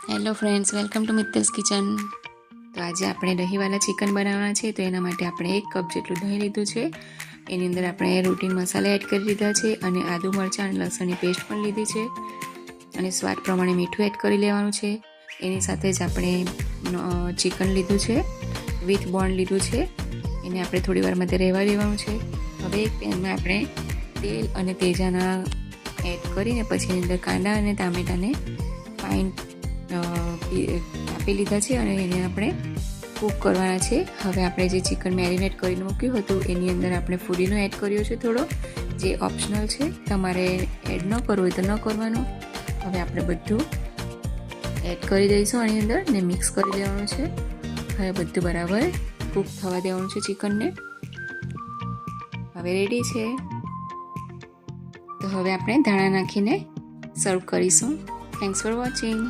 Hello friends, welcome to Mittal's kitchen. તો આજે આપણે દહીંવાલા ચિકન બનાવવાના છે. તો એના માટે આપણે 1 કપ જેટલું દહીં લીધું છે. એની અંદર આપણે રૂટીન મસાલા એડ કરી દીધા છે અને આદુ મરચાં અને લસણની પેસ્ટ પણ લીધી છે અને સ્વાદ પ્રમાણે મીઠું એડ કરી લેવાનું છે. એની સાથે જ આપણે ચિકન લીધું છે, વિથ બોન લીધું છે. એને આપણે થોડી વાર માટે રહેવા દેવાનું છે. હવે એક પેનમાં આપણે તેલ અને તેજાના એડ કરીને પછી એની અંદર કાંદા અને ટામેટાને ફાઇન કાપી લીધા છે અને એને આપણે કૂક કરવાના છે. હવે આપણે જે ચિકન મેરિનેટ કરીને મૂક્યું હતું એની અંદર આપણે ફુદીનો એડ કર્યો છે થોડો, જે ઓપ્શનલ છે, તમારે એડ ન કરવું હોય તો ન કરવાનું. હવે આપણે બધું એડ કરી દઈશું આની અંદર ને મિક્સ કરી દેવાનું છે. હવે બધું બરાબર કૂક થવા દેવાનું છે ચિકનને. હવે રેડી છે. તો હવે આપણે ધાણા નાખીને સર્વ કરીશું. Thanks for watching.